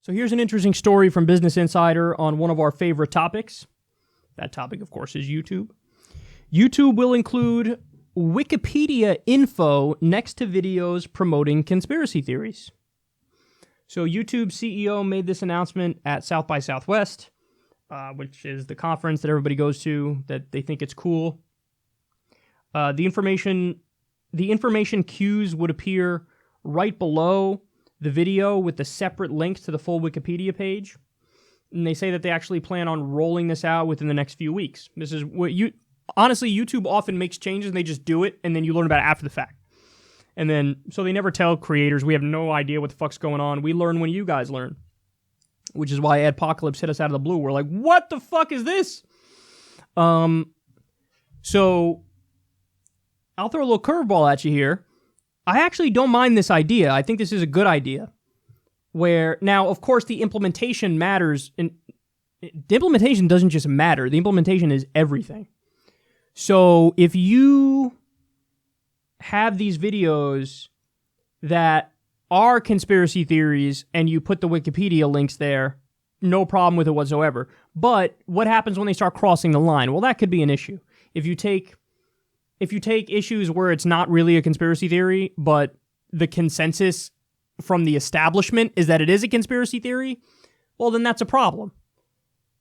So here's an interesting story from Business Insider on one of our favorite topics. That topic, of course, is YouTube. YouTube will include Wikipedia info next to videos promoting conspiracy theories. So YouTube CEO made this announcement at South by Southwest, which is the conference that everybody goes to, that they think it's cool. The information cues would appear right below the video with the separate links to the full Wikipedia page. And they say that they actually plan on rolling this out within the next few weeks. This is what honestly, YouTube often makes changes and they just do it, and then you learn about it after the fact. And then, so they never tell creators, we have no idea what the fuck's going on. We learn when you guys learn. Which is why Adpocalypse hit us out of the blue. We're like, what the fuck is this? So, I'll throw a little curveball at you here. I actually don't mind this idea. I think this is a good idea. Where, now, of course, the implementation matters. And the implementation doesn't just matter. The implementation is everything. So, if you have these videos that are conspiracy theories and you put the Wikipedia links there, no problem with it whatsoever. But what happens when they start crossing the line? Well, that could be an issue. If you take issues where it's not really a conspiracy theory, but the consensus from the establishment is that it is a conspiracy theory, well, then that's a problem.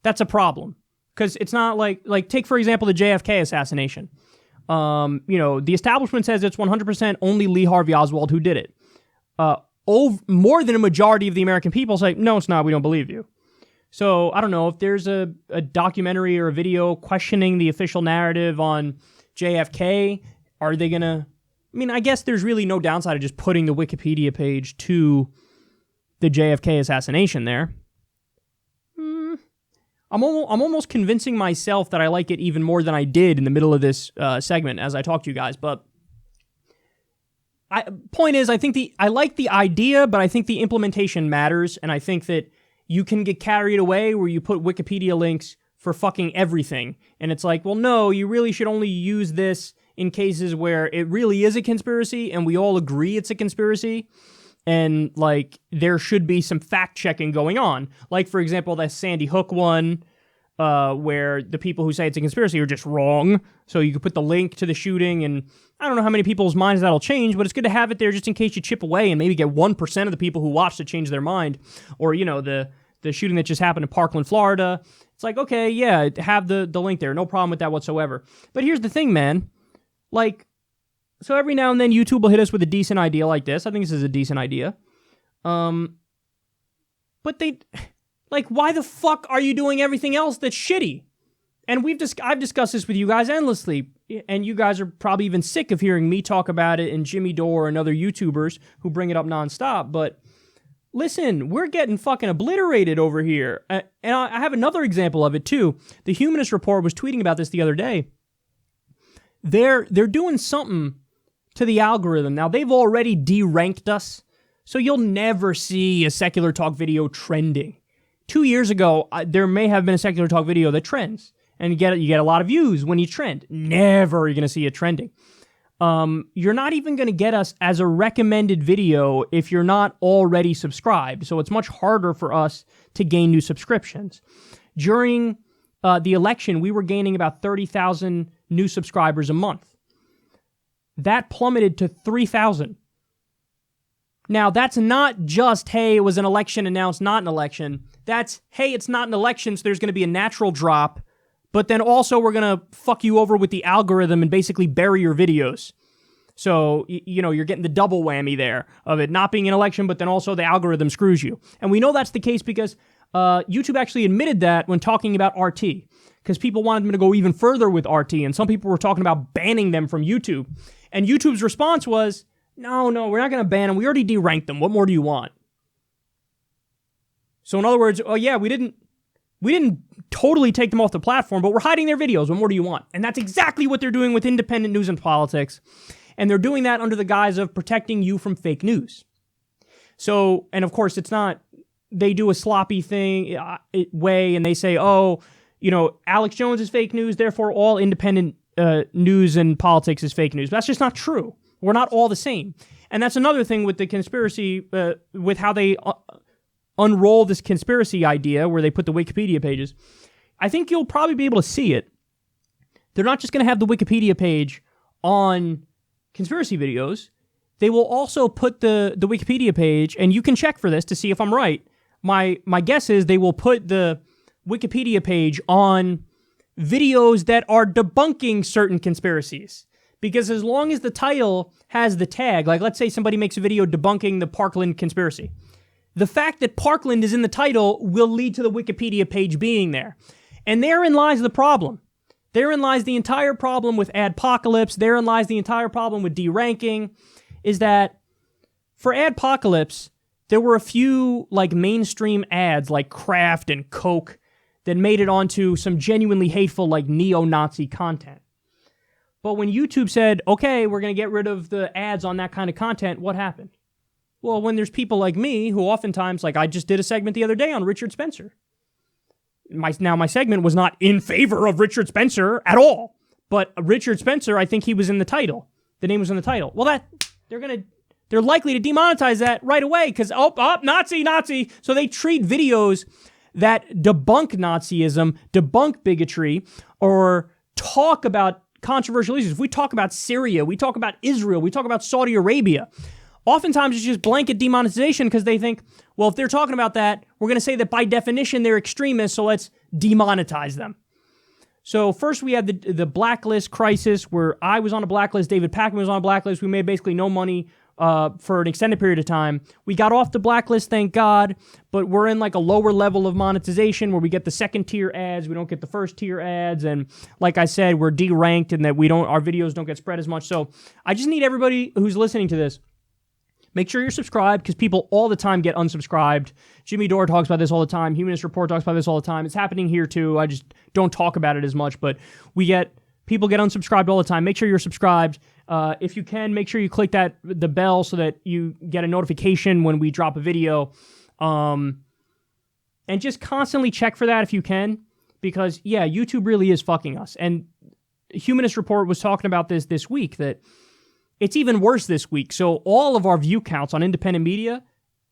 That's a problem. Because it's not like take, for example, the JFK assassination. The establishment says it's 100% only Lee Harvey Oswald who did it. More than a majority of the American people say, no, it's not, we don't believe you. So, I don't know, if there's a documentary or a video questioning the official narrative on JFK, are they gonna... I mean, I guess there's really no downside of just putting the Wikipedia page to the JFK assassination there. I'm almost convincing myself that I like it even more than I did in the middle of this segment as I talk to you guys, but point is, I like the idea, but I think the implementation matters, and I think that you can get carried away where you put Wikipedia links for fucking everything, and it's like, well, no, you really should only use this in cases where it really is a conspiracy, and we all agree it's a conspiracy, and, like, there should be some fact-checking going on. Like, for example, that Sandy Hook one, where the people who say it's a conspiracy are just wrong. So you could put the link to the shooting, and I don't know how many people's minds that'll change, but it's good to have it there just in case you chip away and maybe get 1% of the people who watch to change their mind. Or, the shooting that just happened in Parkland, Florida. It's like, okay, yeah, have the link there. No problem with that whatsoever. But here's the thing, man. Like, so every now and then YouTube will hit us with a decent idea like this. I think this is a decent idea. But like, why the fuck are you doing everything else that's shitty? And I've discussed this with you guys endlessly, and you guys are probably even sick of hearing me talk about it and Jimmy Dore and other YouTubers who bring it up nonstop. But listen, we're getting fucking obliterated over here. And I have another example of it too. The Humanist Report was tweeting about this the other day. They're doing something to the algorithm. Now, they've already deranked us, so you'll never see a Secular Talk video trending. 2 years ago, there may have been a Secular Talk video that trends, and you get a lot of views when you trend. Never are you going to see it trending. You're not even going to get us as a recommended video if you're not already subscribed, so it's much harder for us to gain new subscriptions. During the election, we were gaining about 30,000 new subscribers a month. That plummeted to 3,000. Now, that's not just, hey, it was an election and now it's not an election. That's, hey, it's not an election, so there's going to be a natural drop, but then also we're going to fuck you over with the algorithm and basically bury your videos. So, you're getting the double whammy there of it not being an election, but then also the algorithm screws you. And we know that's the case because YouTube actually admitted that when talking about RT, because people wanted them to go even further with RT, and some people were talking about banning them from YouTube. And YouTube's response was, no, we're not going to ban them. We already deranked them. What more do you want? So in other words, oh yeah, we didn't totally take them off the platform, but we're hiding their videos. What more do you want? And that's exactly what they're doing with independent news and politics. And they're doing that under the guise of protecting you from fake news. So, and of course, it's not, they do a sloppy way, and they say, Alex Jones is fake news, therefore all independent news and politics is fake news. But that's just not true. We're not all the same. And that's another thing with the conspiracy, with how they unroll this conspiracy idea where they put the Wikipedia pages, I think you'll probably be able to see it. They're not just going to have the Wikipedia page on conspiracy videos. They will also put the Wikipedia page, and you can check for this to see if I'm right. My guess is they will put the Wikipedia page on videos that are debunking certain conspiracies. Because as long as the title has the tag, like let's say somebody makes a video debunking the Parkland conspiracy, the fact that Parkland is in the title will lead to the Wikipedia page being there. And therein lies the problem. Therein lies the entire problem with Adpocalypse. Therein lies the entire problem with deranking, is that for Adpocalypse, there were a few like mainstream ads like Kraft and Coke that made it onto some genuinely hateful like neo-Nazi content. But when YouTube said, okay, we're going to get rid of the ads on that kind of content, what happened? Well, when there's people like me who oftentimes, like I just did a segment the other day on Richard Spencer. My segment was not in favor of Richard Spencer at all. But Richard Spencer, I think he was in the title. The name was in the title. Well, they're likely to demonetize that right away because, Nazi. So they treat videos that debunk Nazism, debunk bigotry, or talk about controversial issues. If we talk about Syria, we talk about Israel, we talk about Saudi Arabia, oftentimes it's just blanket demonetization because they think, well, if they're talking about that, we're going to say that by definition they're extremists, so let's demonetize them. So first we had the blacklist crisis where I was on a blacklist, David Pakman was on a blacklist, we made basically no money for an extended period of time. We got off the blacklist, thank God, but we're in like a lower level of monetization where we get the second tier ads, we don't get the first tier ads, and like I said, we're deranked and that our videos don't get spread as much. So I just need everybody who's listening to this, make sure you're subscribed because people all the time get unsubscribed. Jimmy Dore talks about this all the time. Humanist Report talks about this all the time. It's happening here too. I just don't talk about it as much, but people get unsubscribed all the time. Make sure you're subscribed. If you can, make sure you click the bell so that you get a notification when we drop a video. And just constantly check for that if you can, because yeah, YouTube really is fucking us. And Humanist Report was talking about this week, that it's even worse this week. So all of our view counts on independent media,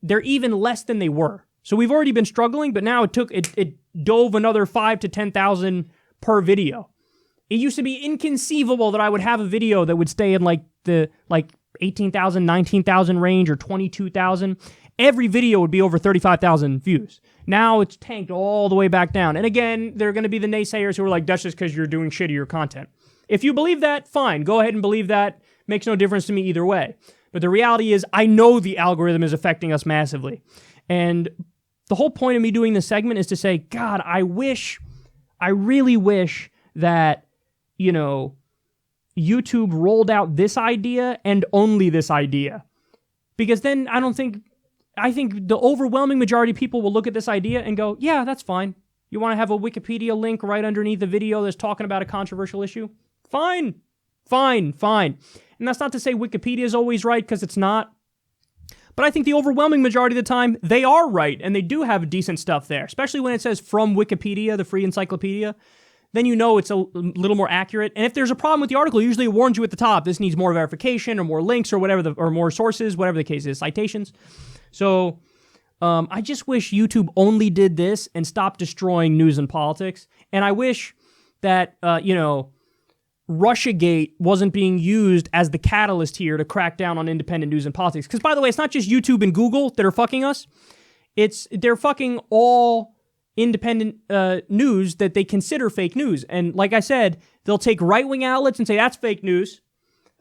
they're even less than they were. So we've already been struggling, but now it dove another 5,000 to 10,000 per video. It used to be inconceivable that I would have a video that would stay in like the 18,000, 19,000 range or 22,000. Every video would be over 35,000 views. Now it's tanked all the way back down. And again, there are going to be the naysayers who are like, that's just because you're doing shittier content. If you believe that, fine. Go ahead and believe that. Makes no difference to me either way. But the reality is, I know the algorithm is affecting us massively. And the whole point of me doing this segment is to say, God, I really wish that, YouTube rolled out this idea and only this idea. Because then I think the overwhelming majority of people will look at this idea and go, yeah, that's fine. You want to have a Wikipedia link right underneath the video that's talking about a controversial issue? Fine. And that's not to say Wikipedia is always right, because it's not. But I think the overwhelming majority of the time, they are right, and they do have decent stuff there, especially when it says from Wikipedia, the free encyclopedia. Then you know it's a little more accurate. And if there's a problem with the article, usually it warns you at the top. This needs more verification or more links or whatever, or more sources, whatever the case is, citations. So I just wish YouTube only did this and stopped destroying news and politics. And I wish that, Russiagate wasn't being used as the catalyst here to crack down on independent news and politics. Because, by the way, it's not just YouTube and Google that are fucking us. They're fucking all independent news that they consider fake news. And like I said, they'll take right-wing outlets and say, that's fake news.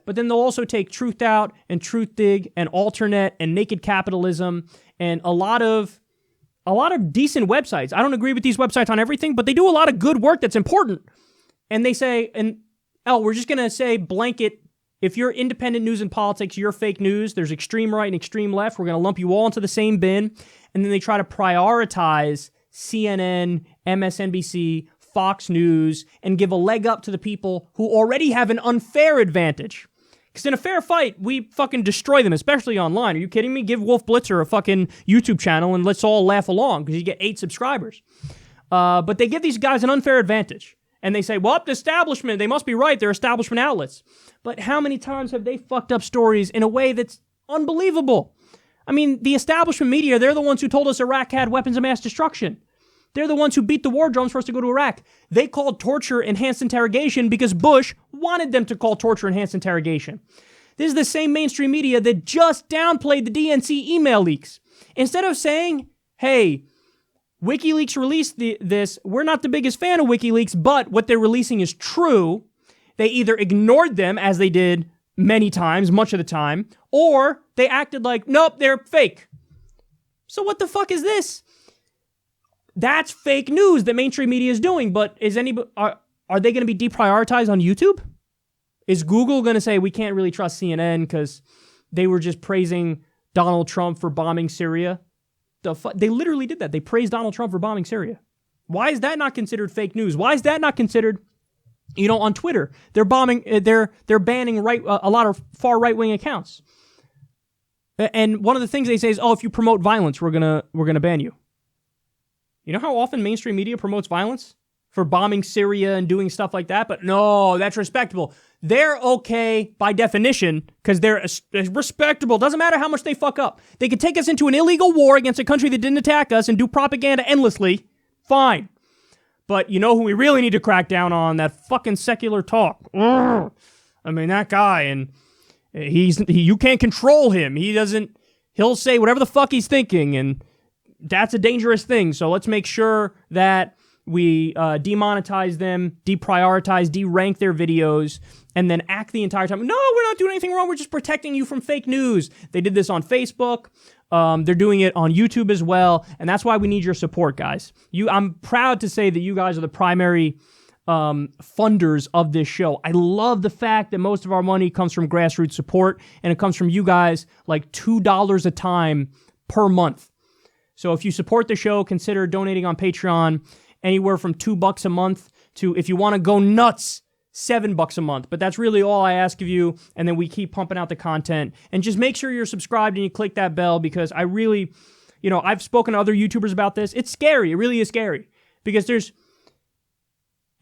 But then they'll also take Truth Out and Truthdig and Alternet and Naked Capitalism and a lot of decent websites. I don't agree with these websites on everything, but they do a lot of good work that's important. And they say, we're just going to say blanket, if you're independent news and politics, you're fake news. There's extreme right and extreme left. We're going to lump you all into the same bin. And then they try to prioritize CNN, MSNBC, Fox News, and give a leg up to the people who already have an unfair advantage. Because in a fair fight, we fucking destroy them, especially online. Are you kidding me? Give Wolf Blitzer a fucking YouTube channel and let's all laugh along because you get 8 subscribers. But they give these guys an unfair advantage. And they say, well, the establishment, they must be right. They're establishment outlets. But how many times have they fucked up stories in a way that's unbelievable? I mean, the establishment media, they're the ones who told us Iraq had weapons of mass destruction. They're the ones who beat the war drums for us to go to Iraq. They called torture enhanced interrogation because Bush wanted them to call torture enhanced interrogation. This is the same mainstream media that just downplayed the DNC email leaks. Instead of saying, hey, WikiLeaks released this, we're not the biggest fan of WikiLeaks, but what they're releasing is true, they either ignored them, as they did many times, much of the time, or they acted like, nope, they're fake. So what the fuck is this? That's fake news that mainstream media is doing, but are they going to be deprioritized on YouTube? Is Google going to say we can't really trust CNN because they were just praising Donald Trump for bombing Syria? They literally did that. They praised Donald Trump for bombing Syria. Why is that not considered fake news? Why is that not considered, on Twitter? They're banning a lot of far right-wing accounts. And one of the things they say is, if you promote violence, we're gonna ban you. You know how often mainstream media promotes violence for bombing Syria and doing stuff like that? But no, that's respectable. They're okay by definition because they're respectable. Doesn't matter how much they fuck up. They could take us into an illegal war against a country that didn't attack us and do propaganda endlessly. Fine. But you know who we really need to crack down on? That fucking secular talk. Urgh. I mean, that guy, and you can't control him. He'll say whatever the fuck he's thinking, and that's a dangerous thing. So let's make sure that we demonetize them, deprioritize, derank their videos, and then act the entire time. No, we're not doing anything wrong. We're just protecting you from fake news. They did this on Facebook. They're doing it on YouTube as well. And that's why we need your support, guys. I'm proud to say that you guys are the primary funders of this show. I love the fact that most of our money comes from grassroots support, and it comes from you guys, like $2 a time per month. So if you support the show, consider donating on Patreon anywhere from $2 a month to, if you want to go nuts, $7 a month. But that's really all I ask of you. And then we keep pumping out the content. And just make sure you're subscribed and you click that bell, because I really, I've spoken to other YouTubers about this. It's scary. It really is scary, because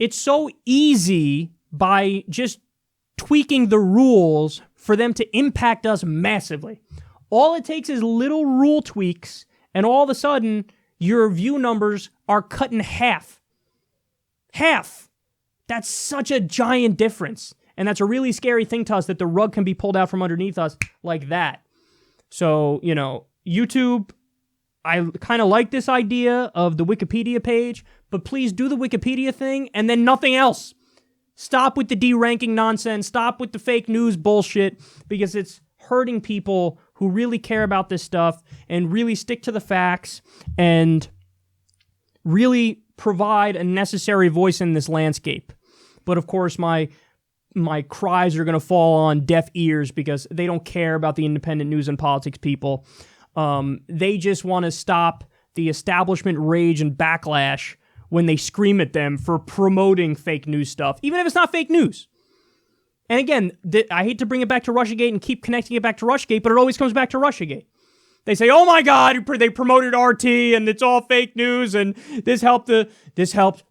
it's so easy by just tweaking the rules for them to impact us massively. All it takes is little rule tweaks, and all of a sudden, your view numbers are cut in half. Half. That's such a giant difference. And that's a really scary thing to us, that the rug can be pulled out from underneath us like that. So, YouTube, I kind of like this idea of the Wikipedia page, but please do the Wikipedia thing and then nothing else. Stop with the deranking nonsense. Stop with the fake news bullshit, because it's hurting people who really care about this stuff and really stick to the facts and really provide a necessary voice in this landscape. But of course, my cries are going to fall on deaf ears, because they don't care about the independent news and politics people. They just want to stop the establishment rage and backlash when they scream at them for promoting fake news stuff, even if it's not fake news. And again, I hate to bring it back to Russiagate and keep connecting it back to Russiagate, but it always comes back to Russiagate. They say, oh my God, they promoted RT and it's all fake news, and this helped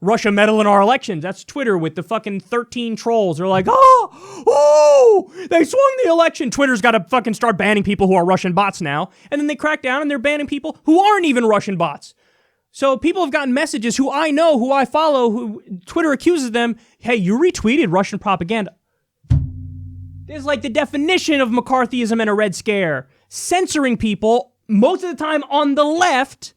Russia meddle in our elections. That's Twitter with the fucking 13 trolls. They're like, they swung the election. Twitter's got to fucking start banning people who are Russian bots now. And then they crack down and they're banning people who aren't even Russian bots. So people have gotten messages who I know, who I follow, who Twitter accuses them, hey, you retweeted Russian propaganda. This is like the definition of McCarthyism and a Red Scare. Censoring people, most of the time on the left,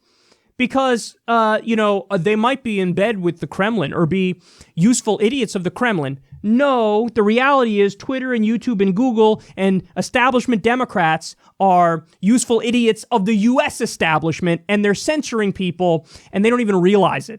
because, they might be in bed with the Kremlin or be useful idiots of the Kremlin. No, the reality is Twitter and YouTube and Google and establishment Democrats are useful idiots of the U.S. establishment, and they're censoring people, and they don't even realize it.